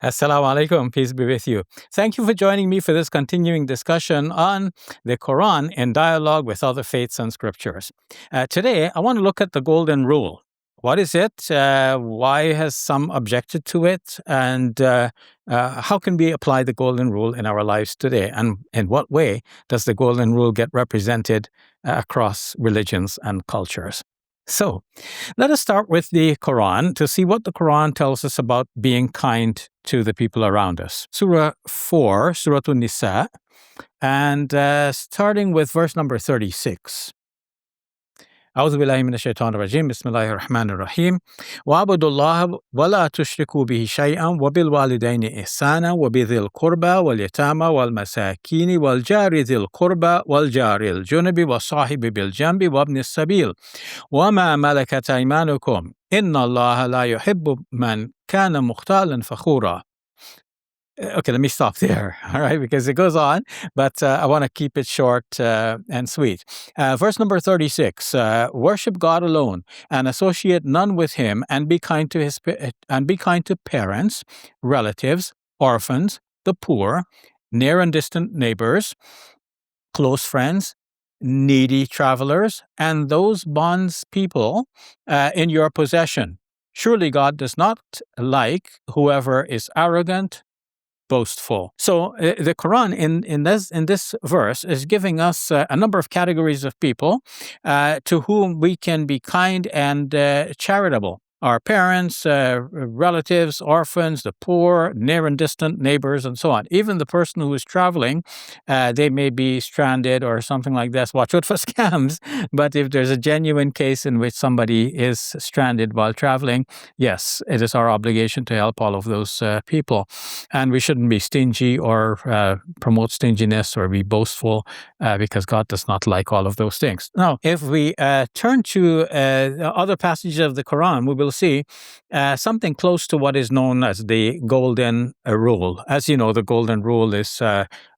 Assalamu alaikum, peace be with you. Thank you for joining me for this continuing discussion on the Quran in dialogue with other faiths and scriptures. Today, I want to look at the Golden Rule. What is it? Why has some objected to it? And how can we apply the Golden Rule in our lives today? And in what way does the Golden Rule get represented across religions and cultures? So, let us start with the Quran to see what the Quran tells us about being kind to the people around us. Surah 4, Surah An-Nisa, and starting with verse number 36. أعوذ بالله من الشيطان الرجيم بسم الله الرحمن الرحيم واعبدوا الله ولا تشركوا به شيئا وبالوالدين إحسانا وبذي القربى واليتامى والمساكين والجار ذي القربى والجار الجنب والصاحب بالجنب وابن السبيل وما ملكت أيمانكم إن الله لا يحب من كان مختالا فخورا. Okay, let me stop there, all right, because it goes on, but I want to keep it short and sweet. Verse number 36, worship God alone and associate none with him and be kind to parents, relatives, orphans, the poor, near and distant neighbors, close friends, needy travelers, and those bondspeople in your possession. Surely God does not like whoever is arrogant, boastful. So the Quran in this verse is giving us a number of categories of people to whom we can be kind and charitable. Our parents, relatives, orphans, the poor, near and distant neighbors, and so on. Even the person who is traveling, they may be stranded or something like this. Watch out for scams. But if there's a genuine case in which somebody is stranded while traveling, yes, it is our obligation to help all of those people. And we shouldn't be stingy or promote stinginess or be boastful because God does not like all of those things. Now, if we turn to other passages of the Quran, we will see something close to what is known as the Golden Rule. As you know, the Golden Rule is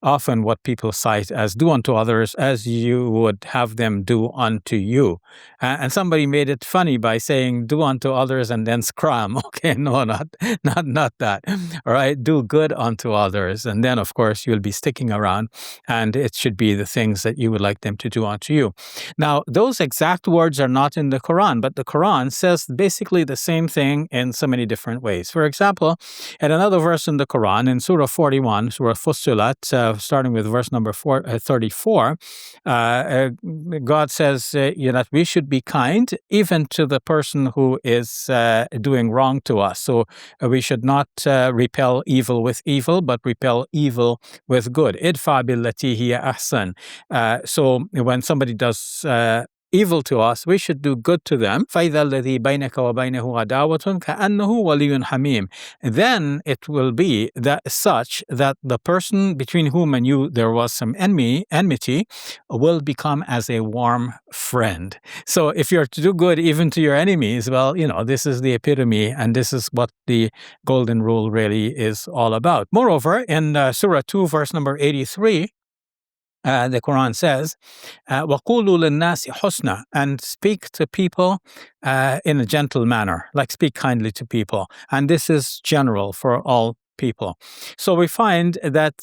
often what people cite as do unto others as you would have them do unto you. And somebody made it funny by saying do unto others and then scram. Okay, no, not that. All right, do good unto others. And then, of course, you'll be sticking around and it should be the things that you would like them to do unto you. Now, those exact words are not in the Quran, but the Quran says basically the same thing in so many different ways. For example, in another verse in the Quran, in Surah 41, Surah Fussilat, starting with verse number 34, God says that we should be kind even to the person who is doing wrong to us. So we should not repel evil with evil, but repel evil with good. Idfa billati hiya ahsan. So when somebody does evil to us, we should do good to them. فَإِذَا الَّذِي بَيْنَكَ وَبَيْنَهُ عَدَاوَةٌ كَأَنَّهُ وَلِيٌّ حَمِيمٌ. Then it will be that such that the person between whom and you there was some enmity will become as a warm friend. So if you're to do good even to your enemies, well, this is the epitome, and this is what the Golden Rule really is all about. Moreover, in Surah 2, verse number 83, the Quran says, وَقُولُوا لِلنَّاسِ حُسْنًا, and speak to people in a gentle manner, like speak kindly to people. And this is general for all people. So we find that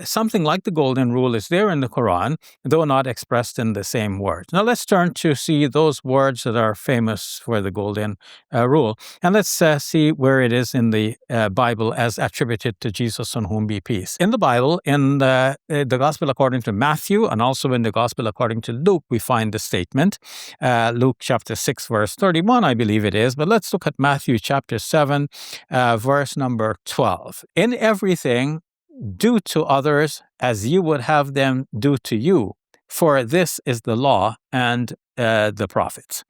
something like the Golden Rule is there in the Quran, though not expressed in the same words. Now let's turn to see those words that are famous for the Golden Rule. And let's see where it is in the Bible as attributed to Jesus, on whom be peace. In the Bible, in the Gospel according to Matthew, and also in the Gospel according to Luke, we find the statement. Luke chapter 6, verse 31, I believe it is. But let's look at Matthew chapter 7, verse number 12. In everything, do to others as you would have them do to you, for this is the law and the prophets.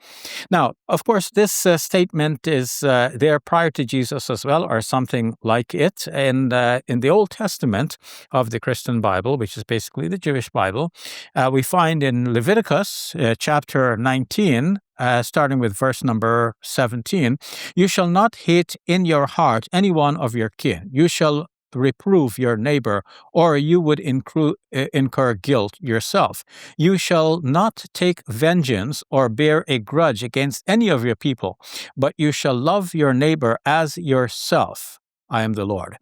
Now, of course, this statement is there prior to Jesus as well, or something like it. And in the Old Testament of the Christian Bible, which is basically the Jewish Bible, we find in Leviticus chapter 19, starting with verse number 17, you shall not hate in your heart any one of your kin. You shall reprove your neighbor, or you would incur guilt yourself. You shall not take vengeance or bear a grudge against any of your people, but you shall love your neighbor as yourself. I am the Lord.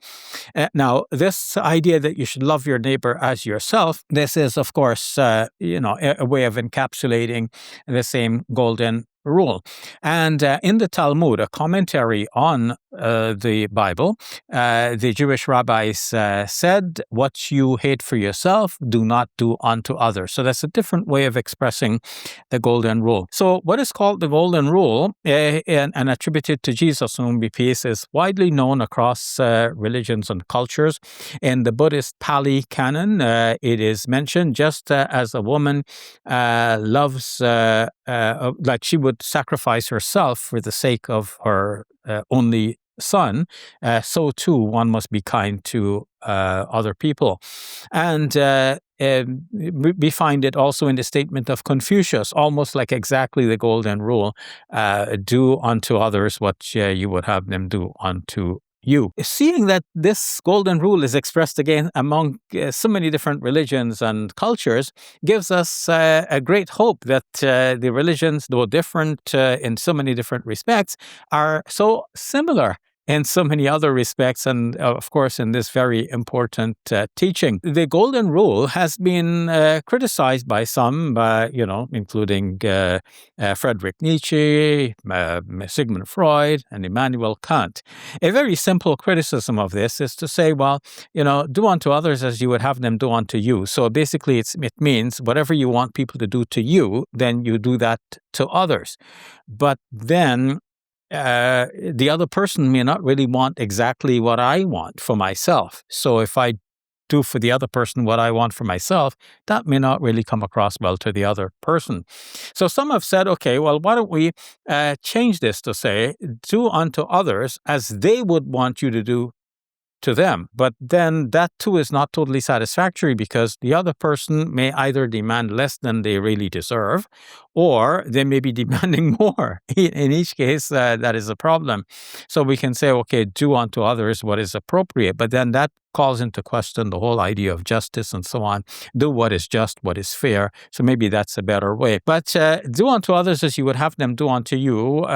Now, this idea that you should love your neighbor as yourself, this is, of course, a way of encapsulating the same golden rule. And in the Talmud, a commentary on the Bible, the Jewish rabbis said, what you hate for yourself, do not do unto others. So that's a different way of expressing the golden rule. So what is called the golden rule and attributed to Jesus, on whom be peace, is widely known across religions and cultures. In the Buddhist Pali Canon, it is mentioned just as a woman loves, like she would sacrifice herself for the sake of her only son, so too one must be kind to other people. And we find it also in the statement of Confucius, almost like exactly the golden rule, do unto others what you would have them do unto you. Seeing that this golden rule is expressed again among so many different religions and cultures gives us a great hope that the religions, though different in so many different respects, are so similar in so many other respects, and of course in this very important teaching. The golden rule has been criticized by some, including Friedrich Nietzsche, Sigmund Freud, and Immanuel Kant. A very simple criticism of this is to say, well, do unto others as you would have them do unto you. So basically it means whatever you want people to do to you, then you do that to others. But then the other person may not really want exactly what I want for myself. So if I do for the other person what I want for myself, that may not really come across well to the other person. So some have said, okay, well, why don't we change this to say, do unto others as they would want you to do to them. But then that too is not totally satisfactory, because the other person may either demand less than they really deserve, or they may be demanding more. In each case, that is a problem. So we can say, okay, do unto others what is appropriate, but then that calls into question the whole idea of justice and so on. Do what is just, what is fair. So maybe that's a better way. But do unto others as you would have them do unto you.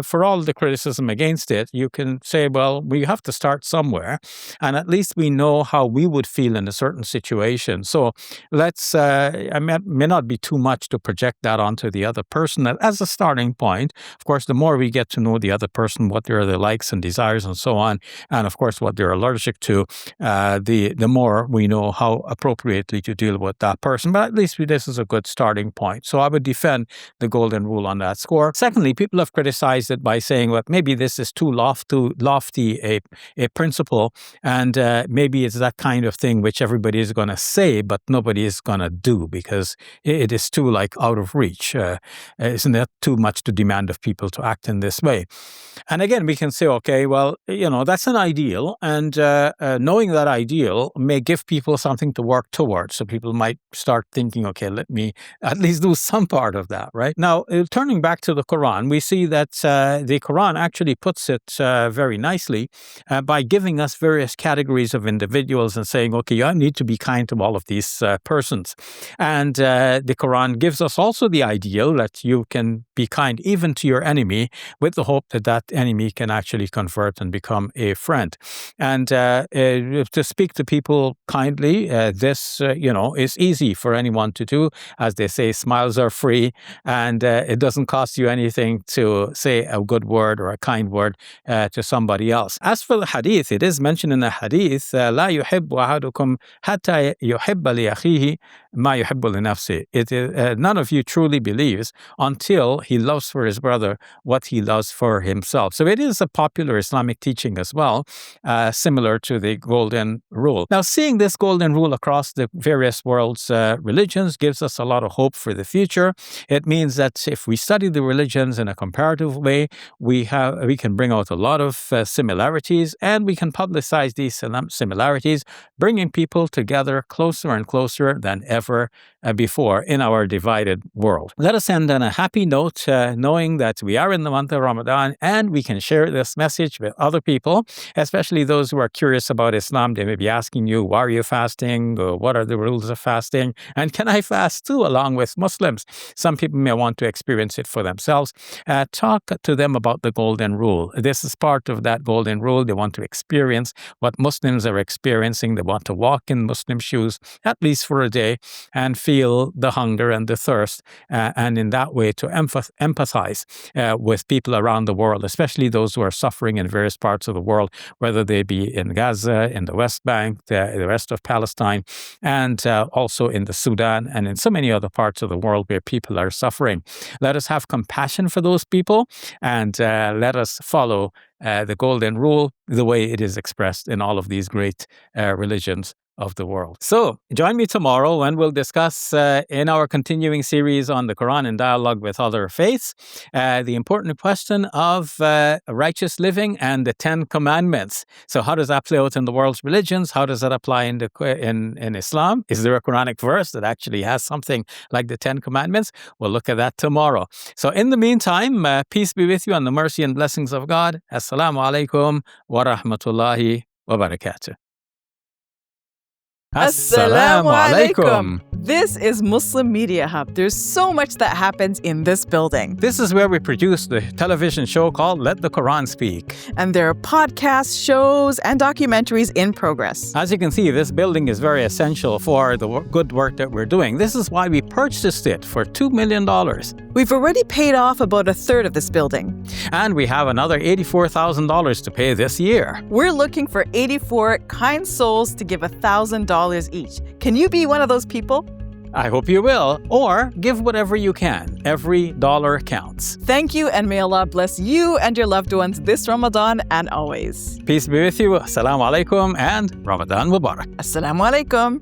For all the criticism against it, you can say, well, we have to start somewhere, and at least we know how we would feel in a certain situation. So let's, it may not be too much to project that onto the other person as a starting point. Of course, the more we get to know the other person, what their likes and desires and so on, and of course what they're allergic to, the more we know how appropriately to deal with that person. But at least this is a good starting point. So I would defend the golden rule on that score. Secondly, people have criticized it by saying, well, maybe this is too lofty a principle, and maybe it's that kind of thing which everybody is going to say, but nobody is going to do, because it is too out of reach. Isn't that too much to demand of people to act in this way? And again, we can say, okay, well, that's an ideal, and knowing that ideal may give people something to work towards. So people might start thinking, okay, let me at least do some part of that, right? Now, turning back to the Quran, we see that the Quran actually puts it very nicely by giving us various categories of individuals and saying, okay, you need to be kind to all of these persons. And the Quran gives us also the ideal that you can be kind even to your enemy, with the hope that that enemy can actually convert and become a friend. And to speak to people kindly, this is easy for anyone to do. As they say, smiles are free, and it doesn't cost you anything to say a good word or a kind word to somebody else. As for the hadith, it is mentioned in the hadith, لا يحب أحدكم حتى يحب لأخيه ما يحب لنفسه. None of you truly believes until he loves for his brother what he loves for himself. So it is a popular Islamic teaching as well, similar to the golden rule. Now, seeing this golden rule across the various world's religions gives us a lot of hope for the future. It means that if we study the religions in a comparative way, we can bring out a lot of similarities, and we can publicize these similarities, bringing people together closer and closer than ever before in our divided world. Let us end on a happy note, knowing that we are in the month of Ramadan, and we can share this message with other people, especially those who are curious about Islam, they may be asking you, why are you fasting? Or what are the rules of fasting? And can I fast too, along with Muslims? Some people may want to experience it for themselves. Talk to them about the golden rule. This is part of that golden rule. They want to experience what Muslims are experiencing. They want to walk in Muslim shoes, at least for a day, and feel the hunger and the thirst, and in that way to empathize with people around the world, especially those who are suffering in various parts of the world, whether they be in Gaza, in the West Bank, the rest of Palestine, and also in the Sudan and in so many other parts of the world where people are suffering. Let us have compassion for those people, and let us follow the golden rule the way it is expressed in all of these great religions of the world. So join me tomorrow when we'll discuss in our continuing series on the Quran in dialogue with other faiths, the important question of righteous living and the 10 commandments. So how does that play out in the world's religions? How does that apply in Islam? Is there a Quranic verse that actually has something like the 10 commandments? We'll look at that tomorrow. So in the meantime, peace be with you and the mercy and blessings of God. Assalamu alaikum wa rahmatullahi wa barakatuh. Assalamu alaikum. This is Muslim Media Hub. There's so much that happens in this building. This is where we produce the television show called Let the Quran Speak. And there are podcasts, shows, and documentaries in progress. As you can see, this building is very essential for the good work that we're doing. This is why we purchased it for $2 million. We've already paid off about a third of this building. And we have another $84,000 to pay this year. We're looking for 84 kind souls to give $1,000 each. Can you be one of those people? I hope you will. Or give whatever you can. Every dollar counts. Thank you, and may Allah bless you and your loved ones this Ramadan and always. Peace be with you. Assalamu alaikum and Ramadan Mubarak. Assalamu alaikum.